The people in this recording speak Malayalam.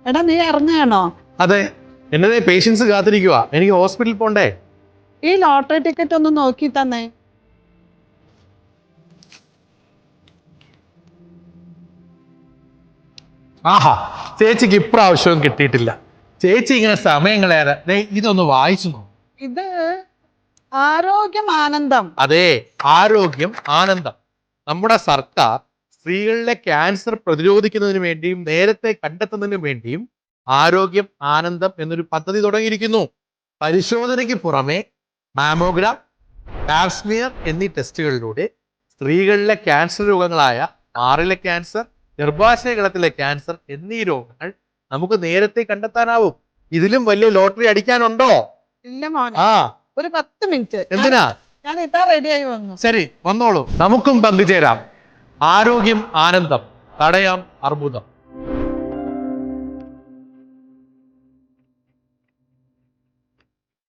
എടാ നീ ഇറങ്ങുകയാണോ? അതെ, എന്നെ പേഷ്യൻസ് കാത്തിരിക്കുക, എനിക്ക് ഹോസ്പിറ്റലിൽ പോണ്ടേ. ഈ ലോട്ടറി ടിക്കറ്റ് ഒന്ന് നോക്കി തന്നെ. ആഹാ, ചേച്ചിക്ക് ഇപ്രാവശ്യവും കിട്ടിയിട്ടില്ല. ചേച്ചി ഇങ്ങനെ സമയം കളയാതെ ഇതൊന്ന് വായിച്ചു നോക്കും. ഇത് ആരോഗ്യം ആനന്ദം. അതെ, ആരോഗ്യം ആനന്ദം. നമ്മുടെ സർക്കാർ സ്ത്രീകളിലെ ക്യാൻസർ പ്രതിരോധിക്കുന്നതിന് വേണ്ടിയും നേരത്തെ കണ്ടെത്തുന്നതിന് വേണ്ടിയും ആരോഗ്യം ആനന്ദം എന്നൊരു പദ്ധതി തുടങ്ങിയിരിക്കുന്നു. പരിശോധനയ്ക്ക് പുറമെ മാമോഗ്രാം, പാപ്സ്മിയർ എന്നീ ടെസ്റ്റുകളിലൂടെ സ്ത്രീകളിലെ ക്യാൻസർ രോഗങ്ങളായ മാറിലെ ക്യാൻസർ, ഗർഭാശയകളത്തിലെ ക്യാൻസർ എന്നീ രോഗങ്ങൾ നമുക്ക് നേരത്തെ കണ്ടെത്താനാവും. ഇതിലും വലിയ ലോട്ടറി അടിക്കാനുണ്ടോ? ഇല്ല മോനെ, ഒരു 10 മിനിറ്റ്. എന്തിനാ? ഞാൻ ഇതാ റെഡിയായി വന്നു. ശരി, വന്നോളൂ. നമുക്കും പങ്കുചേരാം. ആരോഗ്യം ആനന്ദം, തടയാം അർബുദം.